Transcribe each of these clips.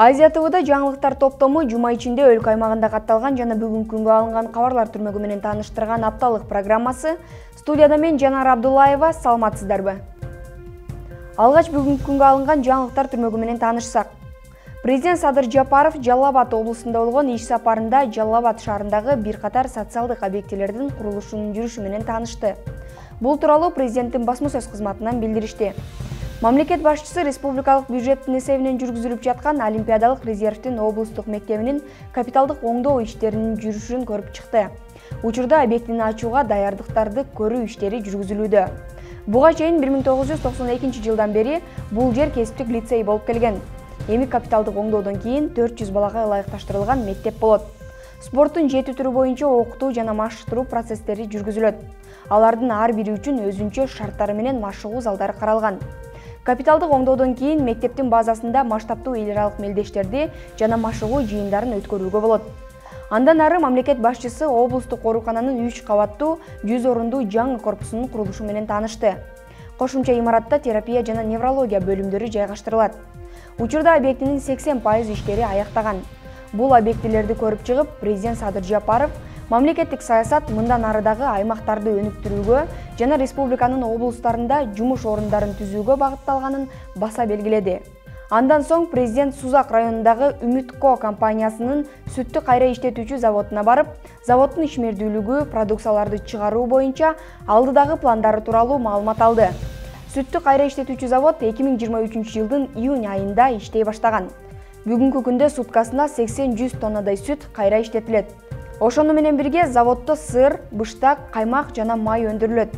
Азия ТВда жаңылыктар топтому жума ичинде өлкө аймагында катталган жана бүгүнкү күнгө алынган кабарлар түрмөгү менен тааныштырган апталык программасы. Студияда мен Жанар Абдуллаева, саламатсыздарбы? Алгач бүгүнкү күнгө алынган жаңылыктар түрмөгү менен таанышсак. Президент Садыр Жапаров Жалал Абад облусунда болгон иш сапарында Жалал Абад шаарындагы бир катар социалдык объектилердин курулушунун жүрүшү менен таанышты. Бул тууралуу президенттин басма сөз кызматынан билдиришти. Мамлекет башчысы республикалык бюджеттин эсебинен жүргүзүлүп жаткан Олимпиадалык резервдин облустук мектебинин капиталдык оңдоо иштеринин жүрүшүн көрүп чыкты. Учурда объектини ачууга даярдыктарды көрүү иштери жүргүзүлүүдө. Буга чейин 1992 жылдан бери бул жер кесиптик лицей болуп келген. Эми капиталдык оңдоодон кийин 400 балага ылайыкташтырылган мектеп болот. Спорттун 7 түрү боюнча окутуу жана маштыруу процесстери жүргүзүлөт. Алардын ар бири үчүн өзүнчө шарттары менен машыгуу залдары каралган. Капиталдык оңдоодон кийин мектептин базасында масштабтуу эл аралык мелдештерди жана машыгуу жыйындарын өткөрүүгө болот. Андан ары мамлекет башчысы облустук оорукананын 3 кабаттуу 100 орундуу жаңы корпусунун курулушу менен таанышты. Кошумча имаратта терапия жана неврология бөлүмдөрү жайгаштырылат. Учурда объектинин 80% иштери аяктаган. Бул объектилерди көрүп чыгып, президент Садыр Жапаров мамлекеттик саясат мындан арыдагы аймактарды өнүктүрүүгө жана республиканын облустарында жумуш орундарын түзүүгө багытталганын баса белгиледи. Андан соң президент Сузак районундагы Үмүт-Ко компаниясынын сүттү кайра иштетүүчү заводуна барып, заводдун ишмердүүлүгү, продукцияларды чыгаруу боюнча алдыдагы пландары тууралуу маалымат алды. Сүттү кайра иштетүүчү завод 2023 жылдын июнь айында иштей баштаган. Бүгүнкү күндө суткасына 80-100 тоннадай сүт кайра иштетилет. Ошону менен бирге заводдо сыр, быштак, каймак жана май өндүрүлөт.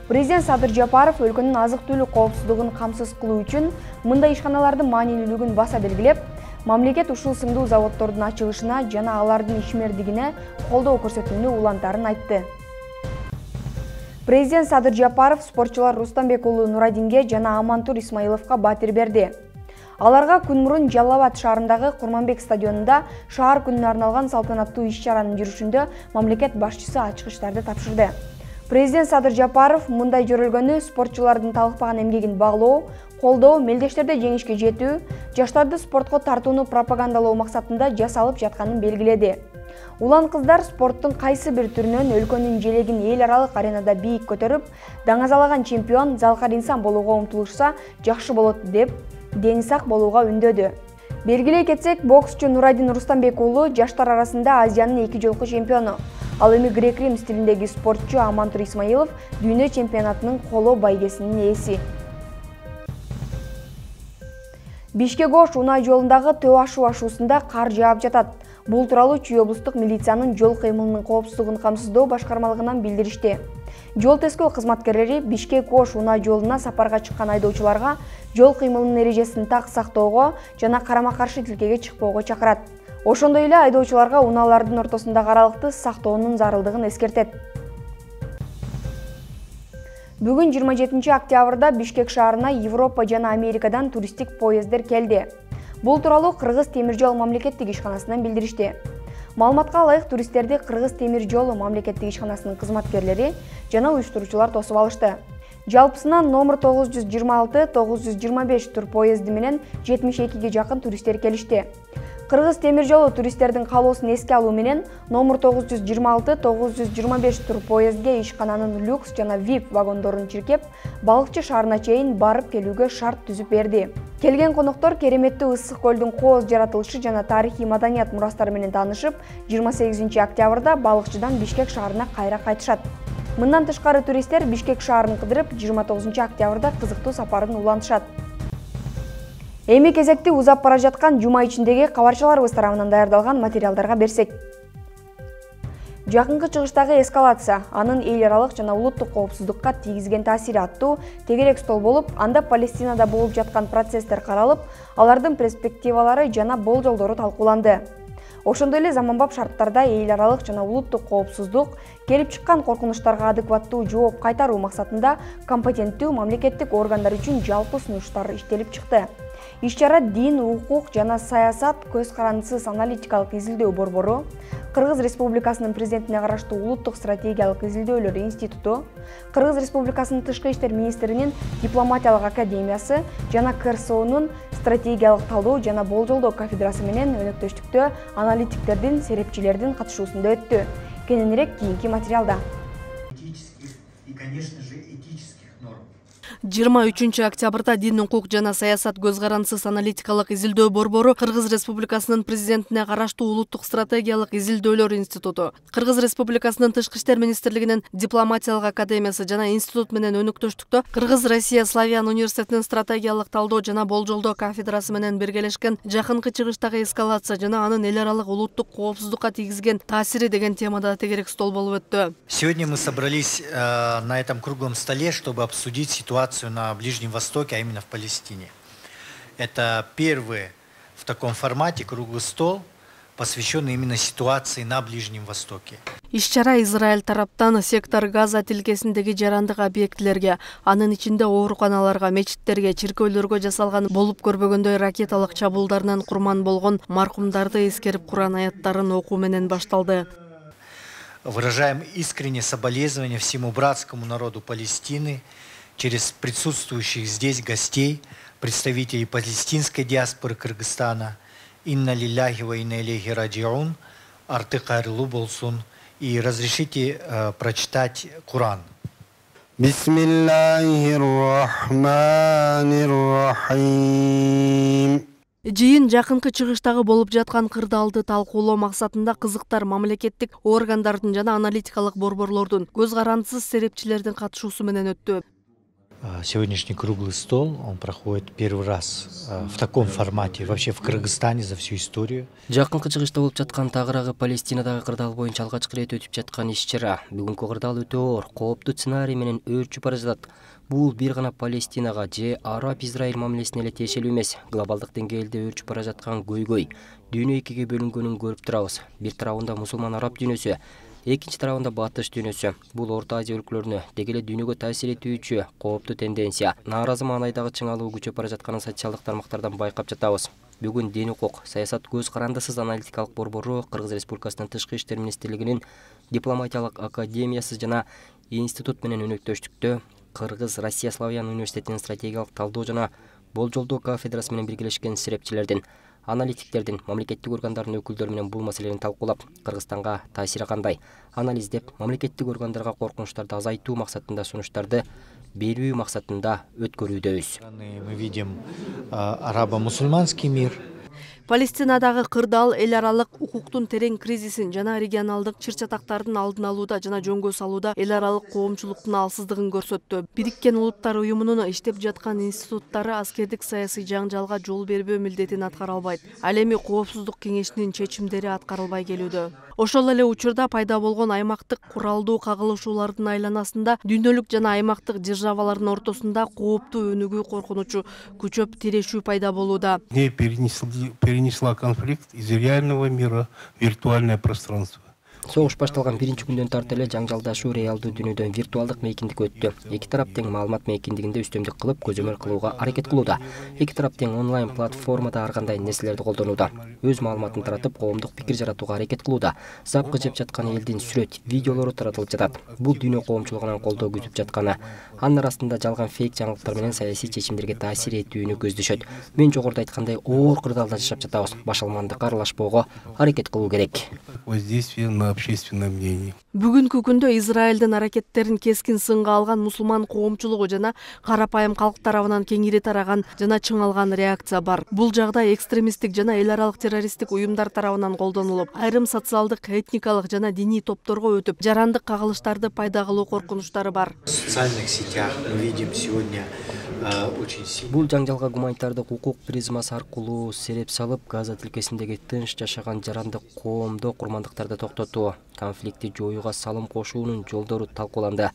Президент Садыр Жапаров өлкөнүн азык-түлүк коопсуздугун камсыз кылуу үчүн мындай ишканалардын маанилүүлүгүн баса белгилеп, мамлекет ушул сыңдуу заводдордун ачылышына жана алардын ишмердигине колдоо көрсөтүүнү улантаарын айтты. Президент Садыр Жапаров спортчулар Рустамбек уулу Нурадинге жана Амантур Исмаиловго батир берди. Аларга күн мурун Жалал Абад шаарындагы Курманбек стадионунда шаар күнүнө арналган салтанаттуу иш-чаранын жүрүшүндө мамлекет башчысы ачкычтарды тапшырды. Президент Садыр Жапаров мындай жөрөлгөнү спортчулардын талыкпаган эмгегин баглоо, колдоо, мелдештерде жеңишке жетүү, жаштарды спортко тартууну пропагандалоо максатында жасалып жатканын белгиледи. Улан кыздар спорттун кайсы бир түрүнөн өлкөнүн желегин эл аралык аренада бийик көтөрүп, даңазалаган чемпион, залкар инсан болууга умтулушса жакшы болот деп, дени сак болууга үндөдү. Белгилей кетсек, боксчу Нурадин Рустамбек уулу жаштар арасында Азиянын 2 жолку чемпиону. Ал эми грек-рим стилиндеги спортчу Амантур Исмаилов дүйнө чемпионатынын коло байгесинин ээси. Бишкек-Ош унаа жолундагы Төө ашуу ашуусунда кар жаап жатат. Бул тууралуу Чүй облустук милициянын жол кыймылынын коопсуздугун камсыздоо башкармалыгынан билдиришти. Жол тескөө кызматкерлери Бишкек-Ош унаа жолуна сапарга чыккан айдоочуларга жол кыймылынын эрежесин так сактоого жана карама-каршы тилкеге чыкпоого чакырат. Ошондой эле айдоочуларга унаалардын ортосундагы аралыкты сактоонун зарылдыгын эскертет. Бүгүн 27 октябрда Бишкек шаарына Европа жана Америкадан туристтик поезддер келди. Бул тууралуу Кыргыз темир жол мамлекеттик ишканасынан билдиришти. Маалыматка ылайык туристтерди Кыргыз темир жолу мамлекеттик ишканасынын кызматкерлери жана уюштуруучулар тосуп алышты. Жалпысынан номер 926-925 тур поезди менен 72ге жакын туристтер келишти. Кыргыз темир жолу туристтердин каалоосун эске алуу менен номер 926-925 тур поездге ишкананын люкс жана VIP вагондорун чиркеп, балыкчы шаарына чейин барып келүүгө шарт түзүп берди. Келген коноктор кереметтүү ысык көлдүн кооз жаратылышы жана тарыхый маданият мурастары менен таанышып, 28 октябрда балыкчыдан Бишкек шаарына кайра кайтышат. Мындан тышкары туристтер Бишкек шаарын кыдырып, 29 октябрда кызыктуу сапарын улантышат. Эми кезекти узап бара жаткан жума ичиндеги кабарчыларыбыз тарабынан даярдалган материалдарга берсек. Жакынкы чыгыштагы эскалация, анын эл аралык жана улуттук коопсуздукка тийгизген таасири аттуу тегерек стол болуп, анда Палестинада болуп жаткан процесстер каралып, алардын перспективалары жана болжолдору талкууланды. Ошондой эле заманбап шарттарда эл аралык жана улуттук коопсуздук, келип чыккан коркунучтарга адекваттуу жооп кайтаруу максатында компетенттүү мамлекеттик органдар үчүн жалпы сунуштар иштелип чыкты. Иш-чара дин, укук жана саясат көз карандысыз аналитикалык изилдөө борбору, Кыргыз Республикасынын президентине караштуу Улуттук стратегиялык изилдөөлөр институту, Кыргыз Республикасынын Тышкы иштер министринин дипломатиялык академиясы жана КРСОнун стратегиялык талдоо жана болжолдоо кафедрасы менен өнөктөштүктө аналитиктердин, серепчилердин катышуусунда өттү. Кененирээк кийинки материалда. 23 октябрда Дин, укук жана саясат көз карандысыз аналитикалык изилдөө борбору Кыргыз Республикасынын президентине караштуу Улуттук стратегиялык изилдөөлөр институту, Кыргыз Республикасынын Тышкы иштер министрлигинин дипломатиялык академиясы жана институт менен өнөктөштүктө Кыргыз Россия Славян университетинин стратегиялык талдоо жана болжолдоо кафедрасы менен биргелешкен жакынкы чыгыштагы эскалация жана анын эл аралык улуттук коопсуздукка тийгизген таасири деген темада тегерек стол болуп өттү. Сегодня мы собрались на этом круглом столе, чтобы обсудить ситуацию на Ближнем Востоке, а именно в Палестине. Это первый в таком формате круглый стол, посвященный именно ситуации на Ближнем Востоке. Иш-чара Израиль тараптан сектор Газа тилкесиндеги жарандык объектилерге, анын ичинде ооруканаларга, мечиттерге, чиркөөлөргө жасалган болуп көрбөгөндөй ракеталык чабуулдарынан курман болгон маркумдарды эскерип Куран аяттарын окуу менен башталды. Выражаем искреннее соболезнование всему братскому народу Палестины через присутствующих здесь гостей, представителей палестинской диаспоры Кыргызстана, инна лилляхи ва инна илейхи раджиун, арты хайрлу болсун, и разрешите прочитать Куран. Бисмиллахир-рахманир-рахим. Жыйын жакынкы чыгыштагы болуп жаткан кырдаалды талкуулоо максатында кызыктар мамлекеттик органдардын жана аналитикалык борборлордун көз карандысыз серепчилердин катышуусу менен өттү. Сегодняшний круглый стол, он проходит первый раз в таком формате вообще в Кыргызстане за всю историю. Жакынкы чыгышта болуп жаткан тагыраагы Палестинадагы кырдаал боюнча алгачкы ирет өтүп жаткан иш-чара. Бүгүнкү кырдаал өтө оор, кооптуу сценарий менен өөрчүп бара жатат. Бул бир гана Палестинага же Араб-Израиль мамилесине эле тиешелүү эмес. Глобалдык деңгээлде өөрчүп бара жаткан көйгөй, дүйнө экиге бөлүнгөнүн көрүп турабыз. Бир тарабында мусулман араб дүйнөсү, экинчи тарабында батыш дүйнөсү. Бул Орто Азия өлкөлөрүнө деги эле дүйнөгө таасир этүүчү кооптуу тенденция. Нааразы маанайдагы чыңалуу күчөп бара жатканын социалдык тармактардан байкап жатабыз. Бүгүн Дин, укук, саясат көз карандысыз аналитикалык борбору Кыргыз Республикасынын Тышкы иштер министрлигинин дипломатиялык академиясы жана институт менен өнөктөштүктө Кыргыз Россия Славян университетинин стратегиялык талдоо жана болжолдоо кафедрасы менен биргелешкен серепчилердин, аналитиктердин, мамлекеттик органдардын өкүлдөрү менен бул маселени талкуулап, Кыргызстанга таасири кандай, анализдеп, мамлекеттик органдарга коркунучтарды азайтуу максатында сунуштарды берүү максатында өткөрүүдөбүз. Мы видим арабо-мусульманский мир. Палестинадагы кырдаал эл аралык укуктун терең кризисин жана регионалдык чыр-чатактардын алдын алууда жана жөнгө салууда эл аралык коомчулуктун алсыздыгын көрсөттү. Бириккен Улуттар уюмунун иштеп жаткан институттары аскердик саясий жаңжалга жол бербөө милдетин аткара албайт. Ал эми Коопсуздук кеңешинин чечимдери аткарылбай келүүдө. Ошол эле учурда пайда болгон аймактык куралдуу кагылышуулардын айланасында дүйнөлүк жана аймактык державалардын ортосунда кооптуу өнүгүү коркунучу күчөп тирешүү пайда болууда. Перенесла конфликт из реального мира в виртуальное пространство. Согуш башталган биринчи күндөн тарта эле жаңжалдашуу реалдуу дүйнөдөн виртуалдык мейкиндикке өттү. Эки тарап тең маалымат мейкиндигинде үстөмдүк кылып, көзөмөл кылууга аракет кылууда. Эки тарап тең онлайн платформада ар кандай нерселерди колдонууда. Өз маалыматын таратып, коомдук пикир жаратууга аракет кылууда. Запкы жеп жаткан элдин сүрөт, видеолору таратылып жатат. Бул дүйнө коомчулугунан колдоо күтүп жатканы. Анын арасында жалган фейк жаңылыктар менен саясий чечимдерге таасир этүүнү көздөшөт. Мен жогоруда айткандай оор кырдаалда жашап жатабыз. Башалмандыкка аралашпоого аракет кылуу керек. Воздействие на общественное мнение. Бүгүнкү күндө Израилдин аракеттерин кескин сынга алган мусулман коомчулугу жана карапайым калк тарабынан кеңири тараган жана чыңалган реакция бар. Бул жагдай экстремисттик жана эл аралык террористтик уюмдар тарабынан колдонулуп, айрым социалдык, этникалык жана диний топторго өтүп, жарандык кагылыштарды пайда кылуу коркунучтары бар. В социальных сетях мы видим сегодня Бул жаңжалга гуманитардык укук призмасы аркылуу сереп салып, Газа тилкесиндеги тынч жашаган жарандык коомдо курмандыктарды токтотуу, конфликтти жоюуга салым кошуунун жолдору талкууланды.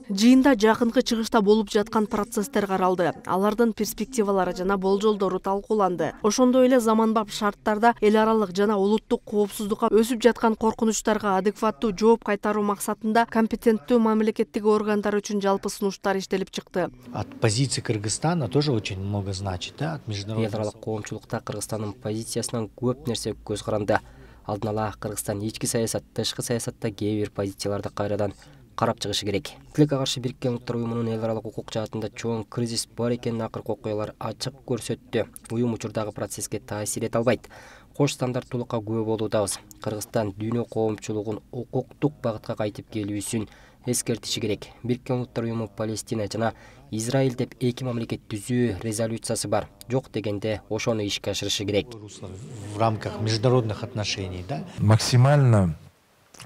Жыйында жакынкы чыгышта болуп жаткан процесстер каралды. Алардын перспективалары жана болжолдору талкууланды. Ошондой эле заманбап шарттарда эл аралык жана улуттук коопсуздукка өсүп жаткан коркунучтарга адекваттуу жооп кайтаруу максатында компетенттүү мамлекеттик органдар үчүн жалпы сунуштар иштелип чыкты. От позиции Кыргызстана тоже очень много значит, да, от международных. Эл аралык коомчулукта Кыргызстандын позициясынан көп нерсе көз каранды. Алдын ала Кыргызстан ички саясат, тышкы саясатта кээ бир позицияларды кайрадан карап чыгышы керек. Тилекке каршы Бириккен Улуттар уюмунун эл аралык укук жаатында чоң кризис бар экенин акыркы окуялар ачык көрсөттү. Уюм учурдагы процесске таасир эте албайт. Кош стандарттуулукка күбө болуудабыз. Кыргызстан дүйнө коомчулугун укуктук багытка кайтып келүүсүн эскертиши керек. Бириккен Улуттар уюму Палестина жана Израиль деп эки мамлекет түзүү резолюциясы бар. Жок дегенде ошону ишке ашырышы керек. В рамках международных отношений, да? Максимально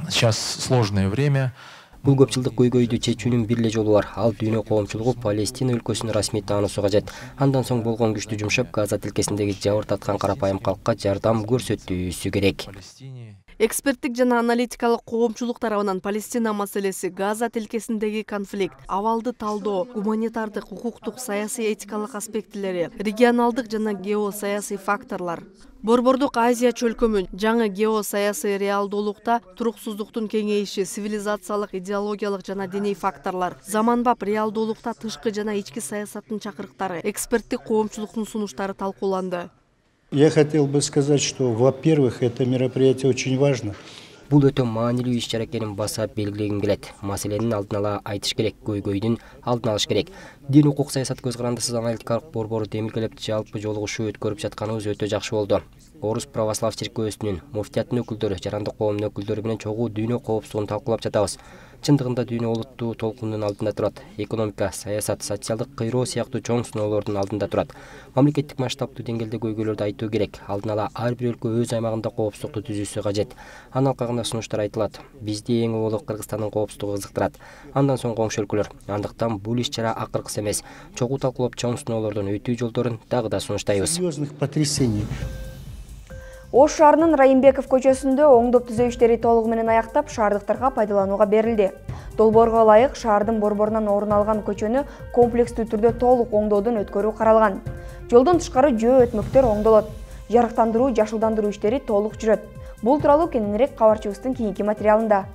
сейчас сложное время. Бул көп жылдык көйгөйдү чечүүнүн бир эле жолу бар. Ал дүйнө коомчулугу Палестина өлкөсүн расмий таануусу кажет. Андан соң болгон күчтү жумшап, Газа тилкесиндеги жабыр таткан карапайым калкка жардам көрсөтүүсү керек. Эксперттик жана аналитикалык коомчулук тарабынан Палестина маселеси, Газа тилкесиндеги конфликт, абалды талдоо, гуманитардык, укуктук, саясий этикалык аспектилери, регионалдык жана геосаясий факторлор. Борбордук Азия чөлкөмүн жаңы геосаясий реалдуулукта туруксуздуктун кеңейиши, цивилизациялык, идеологиялык жана диний факторлор, заманбап реалдуулукта тышкы жана ички саясаттын чакырыктары, эксперттик коомчулуктун сунуштары талкууланды. Я хотел бы сказать, что, во-первых, это мероприятие очень важно. Бул өтө маанилүү иш-чара экенин басап белгилегим келет. Маселенин алдын ала айтыш керек, көйгөйдүн алдын алыш керек. Дин укук саясат көз карандысыз аналитикалык борбору демилгелеп жалпы жолугушуу өткөрүп жатканыбыз өтө жакшы болду. Орус православ чиркөөсүнүн, муфтияттын өкүлдөрү, жарандык коомдун өкүлдөрү менен чогуу дүйнө коопсуздугун талкуулап жатабыз. Чындыгында дүйнө улуттуу толкундун алдында турат. Экономика, саясат, социалдык кыйроо сыяктуу чоң сыноолордун алдында турат. Мамлекеттик масштабтуу деңгээлде көйгөйлөрдү айтуу керек. Алдын ала ар бир өлкө өз аймагында коопсуздукту түзүүсү кажет. Анын алкагында сунуштар айтылат. Бизди эң улуу Кыргызстандын коопсуздугу кызыктырат. Андан соң коңшу өлкөлөр. Андыктан бул иш-чара акыркысы эмес. Чогуу талкуулап чоң сыноолордон өтүү жолдорун дагы да сунуштайбыз. Серьезных потрясений. Ош шаарынын Райымбеков көчөсүндө оңдоп түзөө иштери толугу менен аяктап, шаардыктарга пайдаланууга берилди. Долбоорго ылайык шаардын борборунан орун алган көчөнү комплекстүү түрдө толук оңдоодон өткөрүү каралган. Жолдон тышкары жөө өтмөктөр оңдолот. Жарыктандыруу, жашылдандыруу иштери толук жүрөт. Бул тууралуу кененирээк кабарчыбыздын кийинки материалында.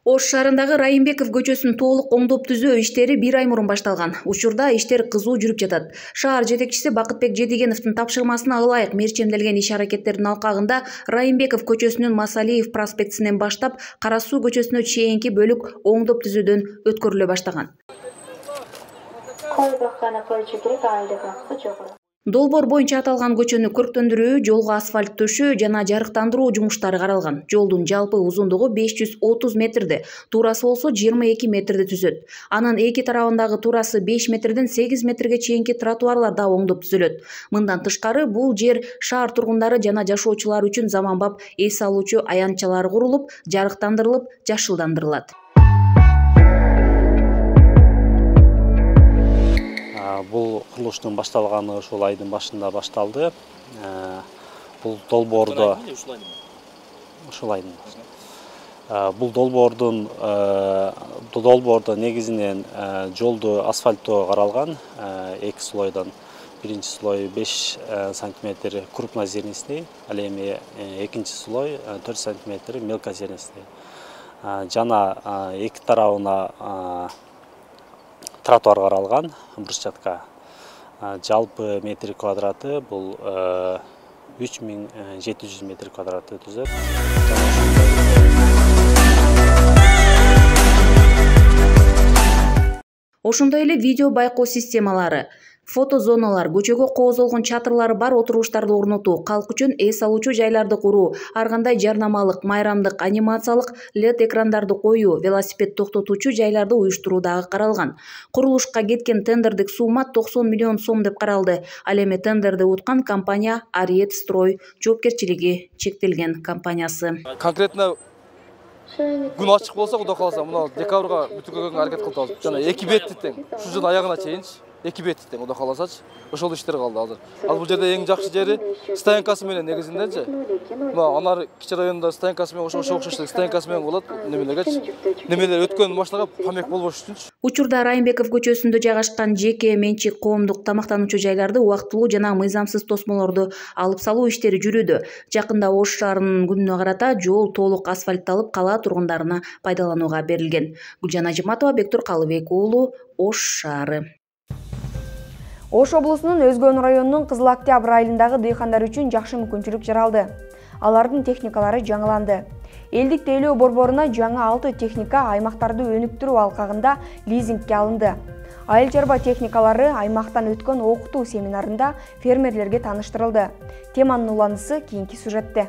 Ош шаарындагы Райымбеков көчөсүн толук оңдоп түзөө иштери 1 ай мурун башталган. Учурда иштер кызуу жүрүп жатат. Шаар жетекчиси Бакытбек Жедигеновдун тапшырмасына ылайык мерчемделген иш-аракеттердин алкагында Райымбеков көчөсүнүн Масалиев проспектисинен баштап Кара Суу көчөсүнө чейинки бөлүк оңдоп түзүүдөн өткөрүлө баштаган. Долбоор боюнча аталган көчөнү көрктөндүрүү, жолго асфальт төшөө жана жарыктандыруу жумуштары каралган. Жолдун жалпы узундугу 530 метрди, туурасы болсо 22 метрди түзөт. Анын эки тарабындагы туурасы 5 метрден 8 метрге чейинки тротуарлар да оңдоп түзөлөт. Мындан тышкары бул жер шаар тургундары жана жашоочулар үчүн заманбап эс алуучу аянтчалар курулуп, жарыктандырылып, жашылдандырылат. Бул курулуштун башталганы ушул айдын башында башталды. Бул долбоордо бул долбоордо негизинен жолду асфальттоо каралган. Эки слойдон биринчи слой 5 сантиметр крупнозернистый, ал эми экинчи слой 4 сантиметр мелкозернистый. Жана эки тарабына тротуар каралган, брусчатка. Жалпы метр квадраты бул 3700 метр квадраты түзөт. Ошондой эле видео байкоо системалары, фото зоналар, көчөгө коозолгон чатырлары бар отуруштарды орнотуу, калк үчүн эс алуучу жайларды куруу, ар кандай жарнамалык, майрамдык, анимациялык LED экрандарды коюу, велосипед токтотуучу жайларды уюштуруу дагы каралган. Курулушка кеткен тендердик сумма 90 миллион сом деп каралды. Ал эми тендерди уткан компания Ариет Строй жоопкерчилиги чектелген компаниясы. Конкретно күн ачык болсо, Кудай кааласа, мына декабрга бүтүргөнгө аракет кылып атабыз. Жана 2 бетти тең. Ушу жылдын аягына чейинчи 2 бетти тең, Кудай кааласачы. Ошол иштер калды азыр. Ал бул жерде эң жакшы жери стоянкасы менен негизиндечи. Мына анар кичи районунда стоянкасы менен ошо окшоштуу стоянкасы менен болот. Немелергечи. Немелер өткөн машинаға помек болбош үчүнчү. Учурда Райымбеков көчөсүндө жайгашкан жеке менчик коомдук тамактануучу жайларды убактылуу жана мыйзамсыз тосмолорду алып салуу иштери жүрүүдө. Жакында Ош шаарынын күнүнө карата жол толук асфальтталып, кала тургундарына пайдаланууга берилген. Гүлжан Ажыматова, Бектур Калыбек уулу, Ош шаары. Ош облусунун Өзгөн районунун Кызыл Октябрь айылындагы дыйкандар үчүн жакшы мүмкүнчүлүк жаралды. Алардын техникалары жаңыланды. Элдик тейлөө борборуна жаңы 6 техника аймактарды өнүктүрүү алкагында лизингке алынды. Айыл чарба техникалары аймактан өткөн окутуу семинарында фермерлерге тааныштырылды. Теманын уландысы кийинки сюжетте.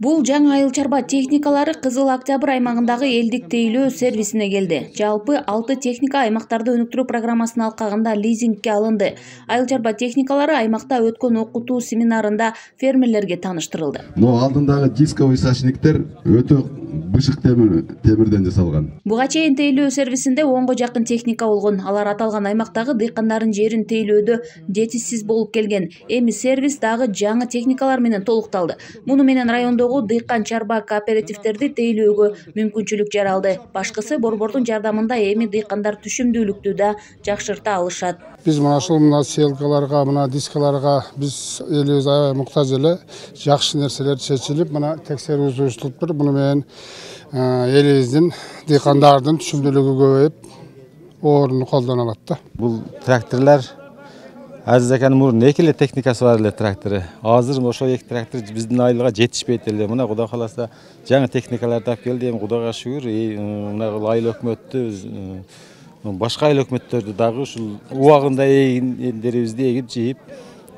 Бул жаңы айыл чарба техникалары Кызыл Октябрь аймагындагы элдик тейлөө сервисине келди. Жалпы 6 техника аймактарды өнүктүрүү программасынын алкагында лизингке алынды. Айыл чарба техникалары аймакта өткөн окутуу семинарында фермерлерге тааныштырылды. Но алдындагы дисковый сачниктер өтө бышык темирден жасалган. Буга чейин тейлөө сервисинде 10го жакын техника болгон. Алар аталган аймактагы дыйкандардын жерин тейлөөдө жетишсиз болуп келген. Эми сервис дагы жаңы техникалар менен толукталды. Муну менен райондогу дыйкан чарба кооперативтерди тейлөөгө мүмкүнчүлүк жаралды. Башкысы борбордун жардамында эми дыйкандар түшүмдүүлүктү да жакшырта алышат. Биз мына селкаларга, мына дискаларга биз элибиз аябай муктаж эле. Жакшы нерселер чечилип, мына текшерүү уюштуруп туруп, муну менен элибиздин дыйкандардын түшүмдүүлүгү көбөйүп, орунду колдоно алат да. Бул тракторлор Азиз аканын мурун 2 эле техникасы бар эле трактору. Азыр ошо 2 трактор биздин айылга жетишпейт эле. Мына Кудай кааласа жаңы техникалар тап келди. Эми Кудайга шүгүр, мына айыл өкмөттү, башка айыл өкмөттөрдү дагы ушул убагында эгиндерибизди эгип жыйып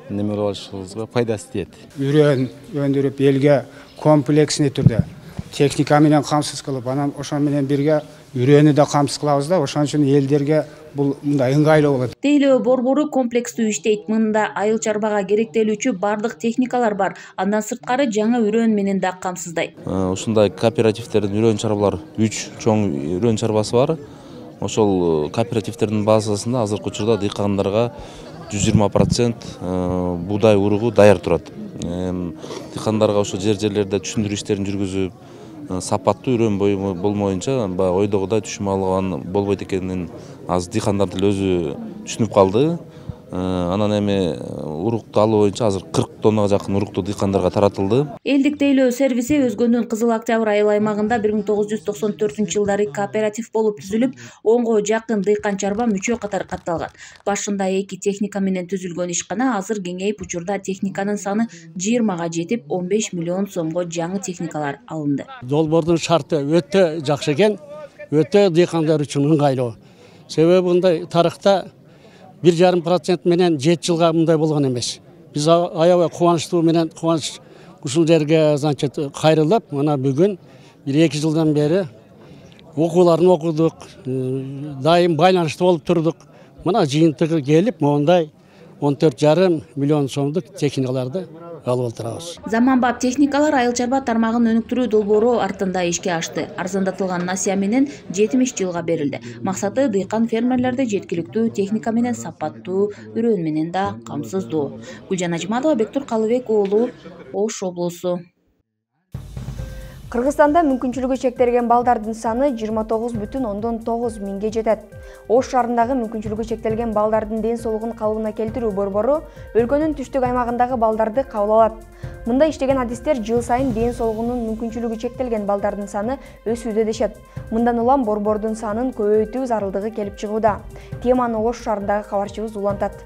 неме кылып алышыбызга пайдасы тиет. Үрөн өндүрүп элге комплексный түрдө техника менен камсыз кылып, анан ошон менен бирге үрөнү да камсыз кылабыз да, ошон үчүн элдерге бул мындай ыңгайлуу болот. Тейлөө борбору комплекстүү иштейт. Мында айыл чарбага керектелүүчү бардык техникалар бар. Андан сырткары жаңы үрөн менен да камсыздайт. Ушундай кооперативтердин үрөн чарбалары 3 чоң үрөн чарбасы бар. Ошол кооперативтердин базасында азыркы учурда дыйкандарга 120% буудай уругу даяр турат. Дыйкандарга ошо жерлерде түшүндүрүү иштерин жүргүзүп, сапаттуу үрөн болмоюнча ойдогудай түшүм алган болбойт экенин азыр дыйкандар деле өзү түшүнүп калды. Анан эми урукту алуу боюнча азыр 40 тоннага жакын урукту дыйкандарга таратылды. Элдик тейлөө сервиси Өзгөндүн Кызыл Октябрь айыл аймагында 1994-жылдары кооператив болуп түзүлүп, 10го жакын дыйкан чарба мүчө катары катталган. Башында 2 техника менен түзүлгөн ишкана азыр кеңейип, учурда техниканын саны 20га жетип, 15 миллион сомго жаңы техникалар алынды. Долбоордун шарты өтө жакшы экен, өтө дыйкандар үчүн ыңгайлуу. Себеби мындай тарыхта 1,5% менен 7 жылга мындай болгон эмес. Биз аябай кубанычтуу менен ушул жерге значит кайрылып, мына бүгүн 1-2 жылдан бери окууларын окудук, дайым байланышта болуп турдук. Мына жыйынтыгы келип, мондай 14,5 миллион сомдук техникаларды алып отурабыз. Заманбап техникалар айыл чарба тармагын өнүктүрүү долбоору артында ишке ашты. Арзандатылган насыя менен 70 жылга берилди. Максаты дыйкан фермерлерди жеткиликтүү техника менен сапаттуу үрөн менен да камсыздоо. Гүлжан Ажыматова, Бектур Калыбек уулу, Ош облусу. Кыргызстанда мүмкүнчүлүгү чектелген балдардын саны 29,9 миңге жетет. Ош шаарындагы мүмкүнчүлүгү чектелген балдардын ден соолугун калыбына келтирүү борбору өлкөнүн түштүк аймагындагы балдарды кабыл алат. Мында иштеген адистер жыл сайын ден соолугунун мүмкүнчүлүгү чектелген балдардын саны өсүүдө дешет. Мындан улам борбордун санын көбөйтүү зарылдыгы келип чыгууда. Теманы Ош шаарындагы кабарчыбыз улантат.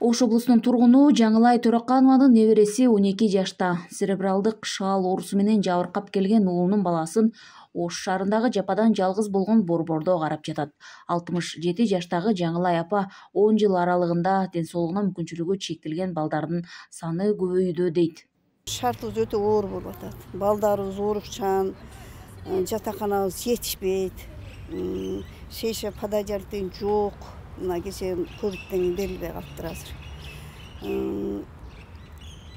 Ош облусунун тургуну Жаңылай Төрөканованын небереси 12 жашта. Церебралдык шаал оорусу менен жабыркап келген уулунун баласын Ош шаарындагы жападан жалгыз болгон борбордо карап жатат. 67 жаштагы Жаңылай апа 10 жыл аралыгында ден соолугуна мүмкүнчүлүгү чектелген балдардын саны көбөйүүдө дейт. Шартыбыз өтө оор болуп атат. Балдарыбыз оорукчан, жатаканабыз жетишпейт. Шейше подажартын жок. Мына кеше ковидтен берилбей калыптыр азыр.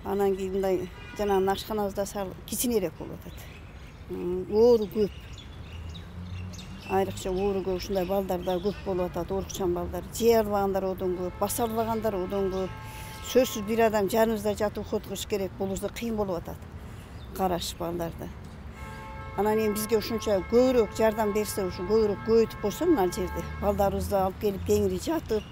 Анан кийин мындай жанагы ашканабызда кичинерээк болуп атат. Оору көп. Айрыкча оору көп, ушундай балдарда көп болуп атат, оорукчан балдар. Жей албагандар одан көп, баса албагандар одан көп. Сөзсүз бир адам жаныбызда жатып ухут кылыш керек, булубузда кыйын болуп атат. Караш балдарды. Анан эми бизге ушунча көбүрөөк жардам берсе, ушу көбүрөөк көбөйтүп койсо мына жерде балдарыбызды алып келип кеңири жатып,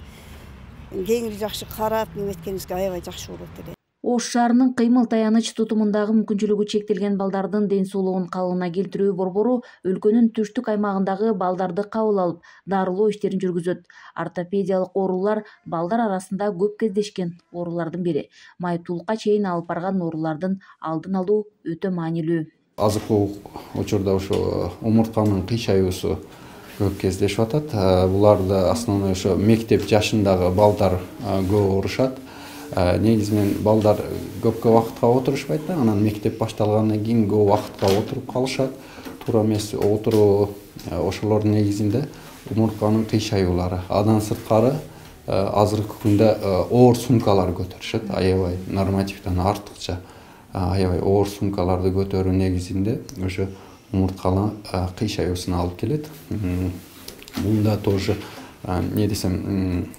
кеңири жакшы карап неметкенибизге аябай жакшы болот эле. Ош шаарынын кыймыл таяныч тутумундагы мүмкүнчүлүгү чектелген балдардын ден соолугун калыбына келтирүү борбору өлкөнүн түштүк аймагындагы балдарды кабыл алып, дарылоо иштерин жүргүзөт. Ортопедиялык оорулар балдар арасында көп кездешкен оорулардын бири. Майыптуулукка чейин алып барган оорулардын алдын алуу өтө маанилүү. Азыркы учурда ошо омуртканын кыйшаюусу көп кездешип атат. Буларды основной ошо мектеп жашындагы балдар көп оорушат. Негизи менен балдар көпкө убакытка отурушпайт да, анан мектеп башталгандан кийин көп убакытка отуруп калышат. Туура эмес отуруу ошолордун негизинде омуртканын кыйшаюулары. Андан сырткары азыркы күндө оор сумкалар көтөрүшөт, аябай нормативден артыкча аябай оор сумкаларды көтөрүү негизинде ошо омуртканын кыйшаюусуна алып келет. Бунда тоже не десем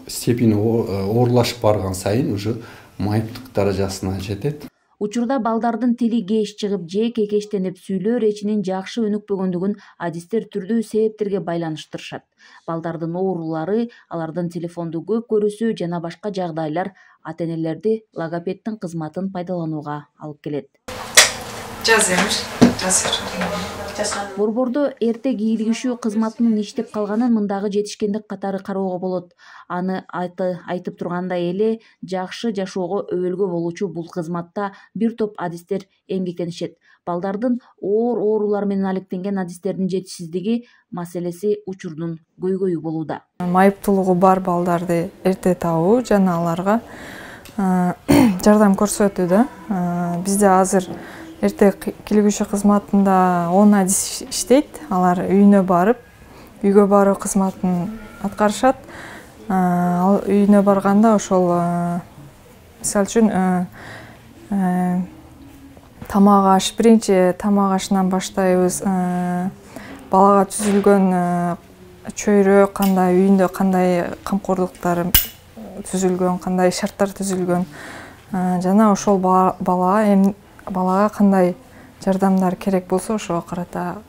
степени оорлашып барган сайын уже майыптык даражасына жетет. Учурда балдардын тили кеч чыгып же кекештенип сүйлөө речинин жакшы өнүкпөгөндүгүн адистер түрдүү себептерге байланыштырышат. Балдардын оорулары, алардын телефонду көп көрүүсү жана башка жагдайлар ата-энелерди логопеддин кызматын пайдаланууга алып келет. Борбордо эрте кийлигишүү кызматынын иштеп калганын мындагы жетишкендик катары кароого болот. Аны айтып тургандай эле жакшы жашоого өбөлгө болуучу бул кызматта бир топ адистер эмгектенишет. Балдардын оор оорулар менен алектенген адистердин жетишсиздиги маселеси учурдун көйгөйү болууда. Майыптуулугу бар балдарды эрте табуу жана аларга жардам көрсөтүүдө. Бизде азыр эрте кийлигишүү кызматында 10 адис иштейт. Алар үйгө баруу кызматын аткарышат. Ал үйүнө барганда ошол мисалы үчүн тамак аш, биринчи тамак ашынан баштайбыз. Балага түзүлгөн чөйрө кандай, үйүндө кандай камкорлуктар түзүлгөн, кандай шарттар түзүлгөн жана ошол балага кандай жардамдар керек болсо ошого карата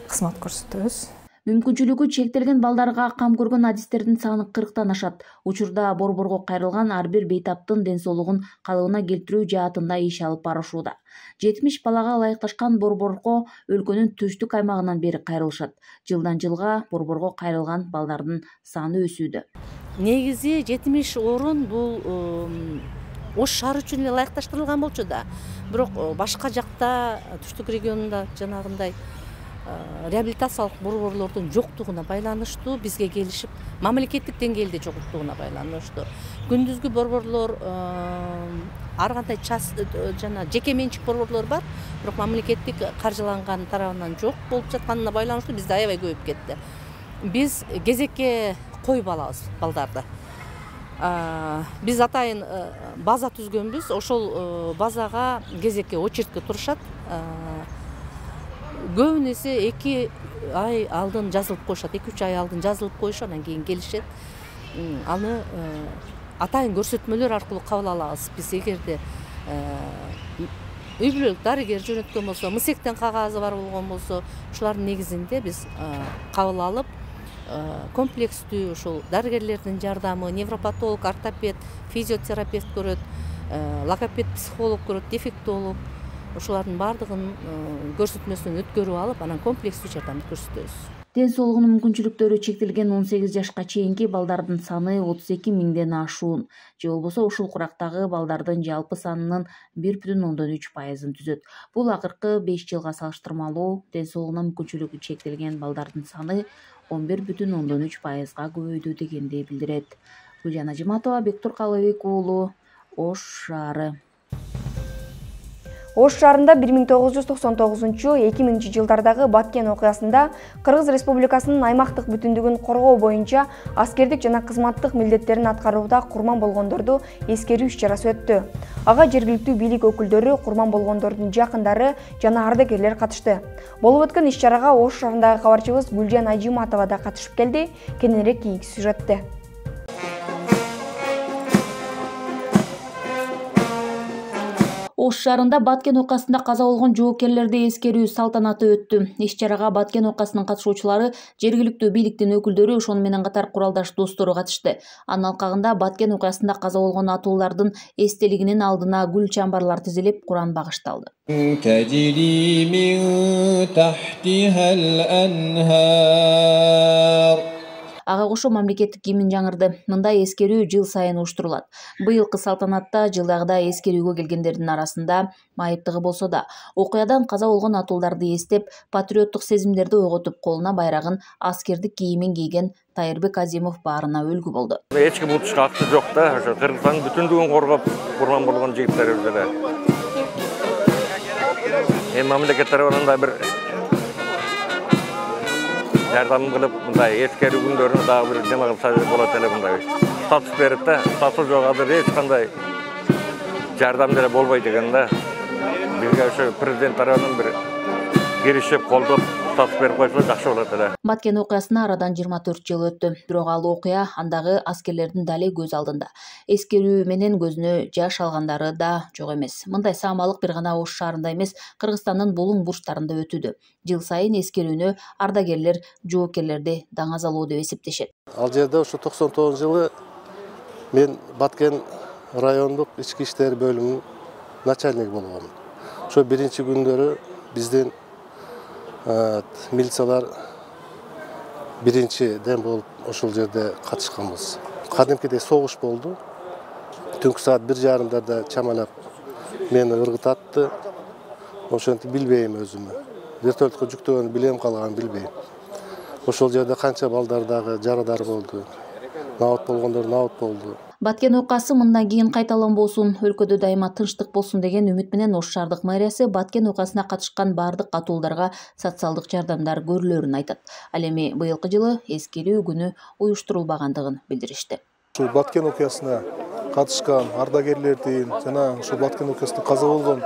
кызмат көрсөтөбүз. Мүмкүнчүлүгү чектелген балдарга кам көргөн адистердин саны 40тан ашат. Учурда борборго кайрылган ар бир бейтаптын ден соолугун калыбына келтирүү жаатында иш алып барышууда. 70 балага ылайыкташкан борборго өлкөнүн түштүк аймагынан бери кайрылышат. Жылдан жылга борборго кайрылган балдардын саны өсүүдө. Негизи 70 орун бул Ош шаары үчүн эле ылайыкташтырылган болчу да. Бирок башка жакта түштүк регионунда жанагындай реабилитациялык борборлордун жоктугуна байланыштуу бизге келишип, мамлекеттик деңгээлде жоктугуна байланыштуу. Күндүзгү борборлор ар кандай жана жеке менчик борборлор бар, бирок мамлекеттик каржыланган тарабынан жок болуп жатканына байланыштуу бизде аябай көбөйүп кетти. Биз кезекке коюп алабыз балдарды. Биз атайын база түзгөнбүз, ошол базага кезекке очередке турушат. Көбүнесе 2 ай алдын жазылып коюшат, 2-3 ай алдын жазылып коюшат, анан кийин келишет. Аны атайын көрсөтмөлөр аркылуу кабыл алабыз. Биз эгерде үй бүлөлүк дарыгер жөнөткөн болсо, МСЭКтен кагазы бар болгон болсо, ушулардын негизинде биз кабыл алып, комплекстүү ошол дарыгерлердин жардамы, невропатолог, ортопед, физиотерапевт көрөт, логопед, психолог көрөт, дефектолог, ошолардын бардыгын көрсөтмөсүнөн өткөрүп алып, анан комплекстүү жардамды көрсөтөбүз. Ден соолугунун мүмкүнчүлүктөрү чектелген 18 жашка чейинки балдардын саны 32 миңден ашуун. Же болбосо ушул курактагы балдардын жалпы санынын 1,3%-ын түзөт. Бул акыркы 5 жылга салыштырмалуу ден соолугуна мүмкүнчүлүгү чектелген балдардын саны 11,3%-га көбөйдү дегенди билдирет. Гүлжан Ажыматова, Бектур Калыбек уулу, Ош шаары. Ош шаарында 1999-2000 жылдардагы Баткен окуясында Кыргыз Республикасынын аймактык бүтүндүгүн коргоо боюнча аскердик жана кызматтык милдеттерин аткарууда курман болгондорду эскерүү иш-чарасы өттү. Ага жергиликтүү бийлик өкүлдөрү, курман болгондордун жакындары жана ардагерлер катышты. Болуп өткөн иш-чарага Ош шаарындагы кабарчыбыз Гүлжан Ажиматова да катышып келди. Кененирээк кийинки сюжетте. Ош шаарында Баткен окуясында каза болгон жоокерлерди эскерүү салтанаты өттү. Иш-чарага Баткен окуясынын катышуучулары, жергиликтүү бийликтин өкүлдөрү, ошону менен катар куралдаш достору катышты. Анын алкагында Баткен окуясында каза болгон атуулардын эстелигинин алдына гүл чамбарлар тизилип, Куран багышталды. Ага кошо мамлекеттик гимн жаңырды. Мындай эскерүү жыл сайын уюштурулат. Быйылкы салтанатта жылдагыдай эскерүүгө келгендердин арасында майыптыгы болсо да, окуядан каза болгон атууларды эстеп, патриоттук сезимдерди ойготуп, колуна байрагын, аскердик кийимин кийген Тайырбек Азимов баарына үлгү болду. Эч ким утушка акчы жок да, ошо Кыргызстандын бүтүндүгүн коргоп, курман болгон жигиттерибиз эле. Мамлекет тарабынан бир жардам кылып, мындай эскерүү күндөрүнө дагы бир жыма кылса болот эле, мындай статус берип да, статус жок азыр эч кандай жардам деле болбойт экен да. Бизге ошо президент тарабынан бир киришип, колдоп, статус берип койсо жакшы болот эле. Баткен окуясына арадан 24 жыл өттү. Бирок ал окуя андагы аскерлердин дали көз алдында. Эскерүү менен көзүнө жаш алгандары да жок эмес. Мындай саамалык бир гана Ош шаарында эмес, Кыргызстандын булуң бурчтарында өтүүдө. Жыл сайын эскерүүнү ардагерлер, жоокерлерди даңазалоо деп эсептешет. Ал жерде ошо 99 жылы мен Баткен райондук ички иштер бөлүмүнүн начальниги болгом. Ошо биринчи күндөрү биздин милициялар биринчиден болуп ошол жерде катышканбыз. Кадимкидей согуш болду. Түнкү саат 1:30 чамалап мени ыргытатты. Ошентип билбейм өзүмө. Вертолетко жүктөгөнү билем, калганын билбейм. Ошол жерде канча балдар дагы жарадар болду. Наот болгондор наот болду. Баткен окуясы мындан кийин кайталанбосун, өлкөдө дайыма тынчтык болсун деген үмүт менен Ош шаардык мэриясы Баткен окуясына катышкан бардык атуулдарга социалдык жардамдар көрүлөрүн айтат. Ал эми быйылкы жылы эскерүү күнү уюштурулбагандыгын билдиришти. Ушул Баткен окуясына катышкан ардагерлердин жана ушул Баткен окуясында каза болгон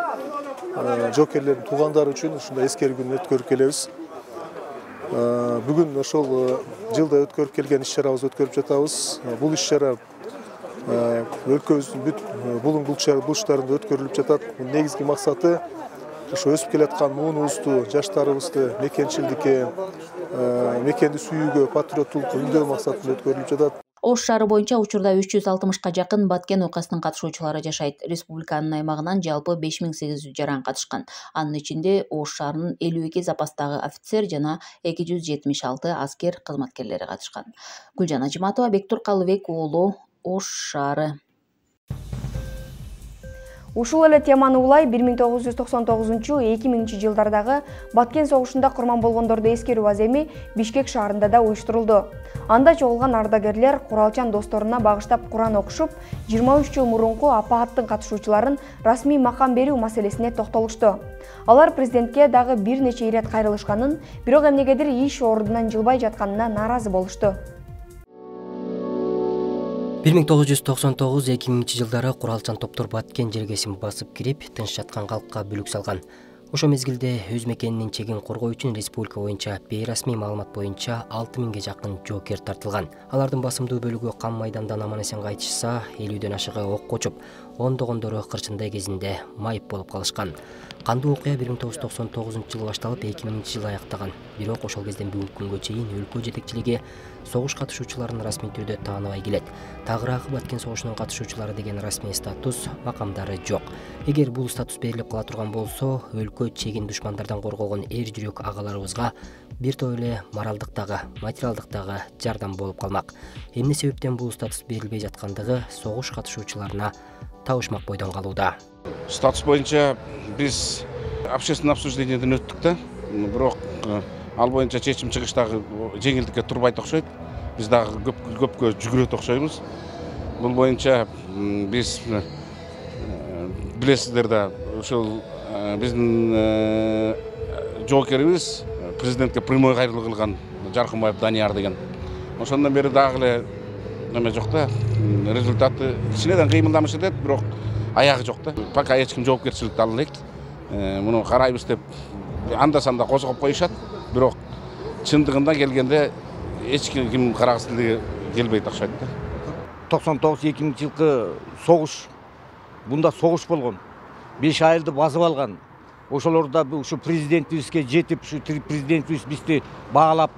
жоокерлердин туугандары үчүн ушундай эскерүү күнүн өткөрүп келебиз. Бүгүн ошол жылда өткөрүп келген иш-чарабызды өткөрүп жатабыз. Бул иш-чара өлкөбүздүн бүт булуң бурчтарында өткөрүлүп жатат. Негизги максаты ошо өсүп келаткан муунубузду, жаштарыбызды мекенчилдикке, мекенди сүйүүгө, патриоттулукка үндөө максатында өткөрүлүп жатат. Ош шаары боюнча учурда 360-ка жакын Баткен окуясынын катышуучулары жашайт. Республиканын аймагынан жалпы 5800 жаран катышкан. Анын ичинде Ош шаарынын 52 запастагы офицер жана 276 аскер кызматкерлери катышкан. Гүлжан Ажиматова, Бектур Калыбек уулу, Ош шаары. Ушул эле теманы улай 1999-2000 жылдардагы Баткен согушунда курман болгондорду эскерүү аземи Бишкек шаарында да уюштурулду. Анда чогулган ардагерлер куралчан досторуна багыштап Куран окушуп, 23 жыл мурунку апааттын катышуучуларын расмий макам берүү маселесине токтолушту. Алар президентке дагы бир нече ирет кайрылышканын, бирок эмнегедир иш ордунан жылбай жатканына нааразы болушту. 1999-2000 жылдары куралчан топтор Баткен жергесин басып кирип, тынч жаткан калкка бүлүк салган. Ошо мезгилде өз мекенинин чегин коргоо үчүн республика боюнча бейрасмий маалымат боюнча 6000ге жакын жоокер тартылган. Алардын басымдуу бөлүгү кам майдандан аман-эсен кайтышса, 50ден ашыгы окко учуп, ондогондору кырчындай кезинде майып болуп калышкан. Кандуу окуя 1999 жылы башталып 2000 жылы аяктаган. Бирок ошол кезден бүгүнкү күнгө чейин өлкө жетекчилиги согуш катышуучуларын расмий түрдө тааныбай келет. Тагыраагы Баткен согушунун катышуучулары деген расмий статус, макамдары жок. Эгер бул статус берилип кала турган болсо, өлкө чегин душмандардан коргогон эр жүрөк агаларыбызга бир топ эле моралдык дагы, материалдык дагы жардам болуп калмак. Эмне себептен бул статус берилбей жаткандыгы согуш катышуучуларына табышмак бойдон калууда. Статус боюнча биз общественный обсуждениеден өттүк да, бирок ал боюнча чечим чыгыш дагы жеңилдикке турбайт окшойт. Биз дагы көпкө жүгүрөт окшойбуз. Бул боюнча биз билесиздер да ошол биздин жоокерибиз президентке прямой кайрылуу кылган Жаркынбаев Данияр деген. Ошондон бери дагы эле неме жок да, результаты кичинеден кыймылдамыш этет, бирок аягы жок да. Пока эч ким жоопкерчиликти ала элек. Муну карайбыз деп анда-санда козгоп коюшат, бирок чындыгында келгенде эч ким карагысындыгы келбейт окшойт да. 99-2000 жылкы согуш, бунда согуш болгон. 5 айылды басып алган. Ошолорда ушу президентибизге жетип, ушу президентибиз бизди баалап,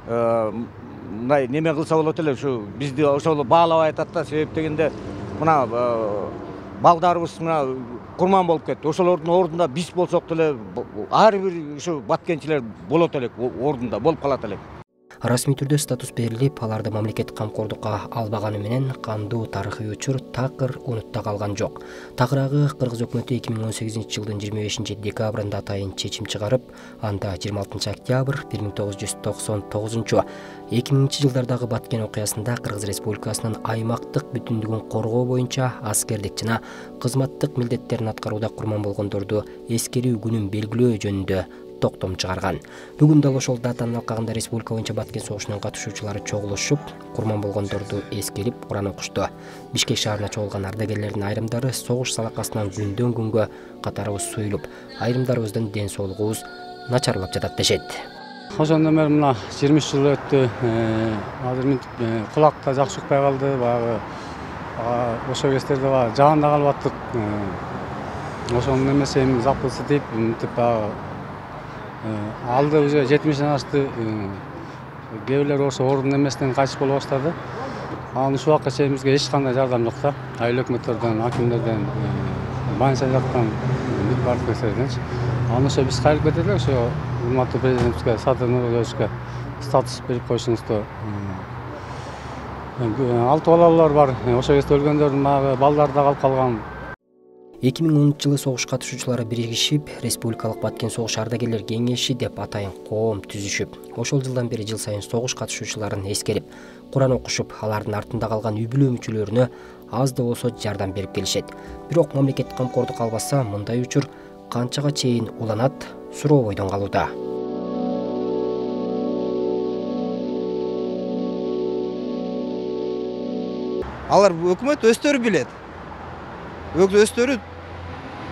мындай неме кылса болот эле, ушу бизди ошол баалап айтат да, себеп дегенде мына балдарыбыз мына курман болуп кетти. Ошолордун ордунда биз болсок деле ар бир ушу баткенчилер болот элек, ордунда болуп калат элек. Расмий түрдө статус берилип, аларды мамлекет камкордукка албаганы менен кандуу тарыхый учур такыр унутта калган жок. Такырагы Кыргыз өкмөтү 2018-жылдын 25-декабрында атайын чечим чыгарып, анда 26 октябрь 1999 2000-жылдардагы Баткен окуясында Кыргыз Республикасынын аймактык бүтүндүгүн коргоо боюнча аскердик жана кызматтык милдеттерин аткарууда курман болгондорду эскерүү күнүн белгилөө жөнүндө токтом чыгарган. Бүгүн дал ошол датанын алкагында республика боюнча Баткен согушунун катышуучулары чогулушуп, курман болгондорду эскерип, Куран окушту. Бишкек шаарына чогулган ардагерлердин айрымдары согуш салакасынан күндөн күнгө катарыбыз суюлуп, айрымдарыбыздын ден соолугубуз начарлап жатат дешет. Ошондон бери мына 20 жыл өттү. Азыр мынтип кулакта жакшы укпай калды. Баягы ошол кездерде жаанда калып аттык. Ошонун эмеси эми запысы дейт, мынтип алды уже 70-ден ашты. Кээ-бирлер ошо ордун эмесинен кайтыш боло баштады. Анын ушул убакка чейин бизге эч кандай жардам жок да. Айыл өкмөттөрдөн, акимдерден, банча жактан, бүт бардык нерселерденчи. Аны ошо биз кайрылып кетет элек, ошо урматтуу президентибизге, Садыр Нуралиевичке статус берип коюшуңузду. 6 балалар бар. Ошол кезде өлгөндөрдүн балдары да калып калган. 2010-жылы согуш катышуучулары биригишип, Республикалык Баткен согуш ардагерлер кеңеши деп атайын коом түзүшүп, ошол жылдан бери жыл сайын согуш катышуучуларын эскерип, Куран окушуп, алардын артында калган үй-бүлө мүчөлөрүнө аз да болсо жардам берип келишет. Бирок мамлекет камкордук албаса, мындай учур канчага чейин уланат, суроо бойдон калууда. Алар өкмөт өздөрү билет. Өздөрү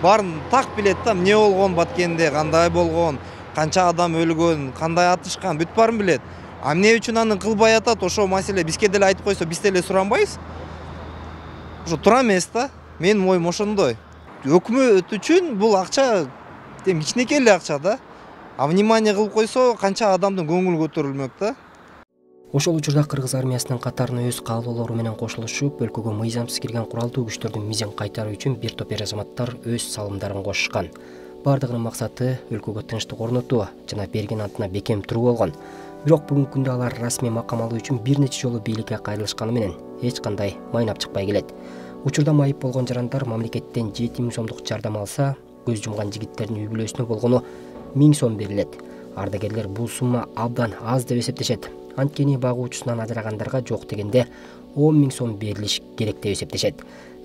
барын так билет да, эмне болгон Баткенде, кандай болгон, канча адам өлгөн, кандай атышкан, бүт барын билет. А эмне үчүн аны кылбай атат, ошо маселе бизге деле айтып койсо, биз деле суранбайбыз. Ошо туура эмес да. Менин оюм ошондой. Өкмөт үчүн бул акча кичинекей эле акча да. А внимание кылып койсо, канча адамдын көңүлү көтөрүлмөк да. Ошол учурда Кыргыз армиясынын катарына өз каалоолору менен кошулушуп, өлкөгө мыйзамсыз кирген куралдуу күчтөрдүн мизин кайтаруу үчүн бир топ эр азаматтар өз салымдарын кошушкан. Бардыгынын максаты өлкөгө тынчтык орнотуу жана берген антына бекем туруу болгон. Бирок бүгүнкү күндө алар расмий макам алуу үчүн бир нече жолу бийликке кайрылышканы менен эч кандай майнап чыкпай келет. Учурда майып болгон жарандар мамлекеттен 7000 сомдук жардам алса, көз жумган жигиттердин үй-бүлөсүнө болгону 1000 сом берилет. Ардагерлер бул сумма абдан аз деп эсептешет. Анткени багуучусунан ажырагандарга жок дегенде 10.000 сом берилиш керек деп эсептешет.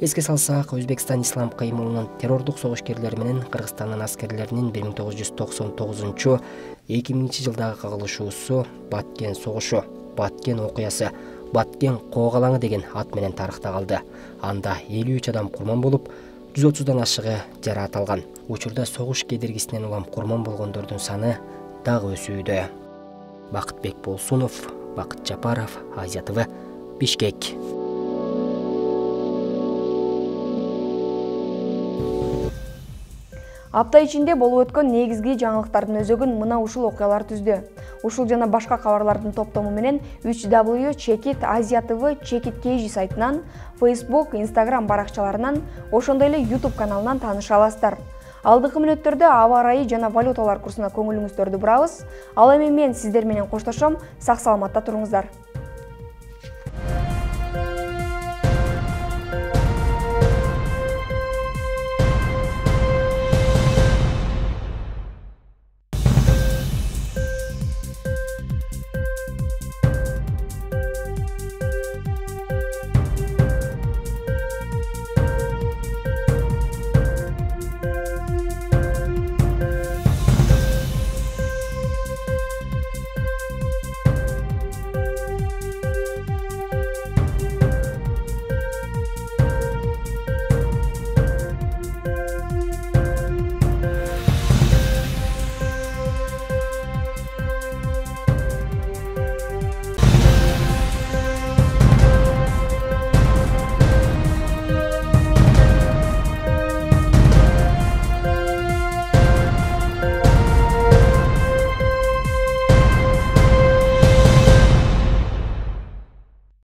Эске салсак, Өзбекстан ислам кыймылынын террордук согушкерлери менен Кыргызстандын аскерлеринин 1999-2000 жылдагы кагылышуусу Баткен согушу, Баткен окуясы, Баткен коогалаңы деген ат менен тарыхта калды. Анда 53 адам курман болуп, 130дан ашыгы жараат алган. Учурда согуш кедергисинен улам курман болгондордун саны дагы өсүүдө. Бакытбек Болсунов, Бакыт Жапаров, Азия ТВ, Бишкек. Апта ичинде болуп өткөн негизги жаңылыктардын өзөгүн мына ушул окуялар түздү. Ушул жана башка кабарлардын топтому менен 3W Чекит Азия ТВ Чекит KG сайтынан, Facebook, Instagram баракчаларынан, ошондой эле YouTube каналынан тааныша аласыздар. Алдыңкы мүнөттөрдө аба ырайы жана валюталар курсуна көңүлүңүздөрдү бурабыз. Ал эми мен сиздер менен коштошом. Сак саламатта туруңуздар.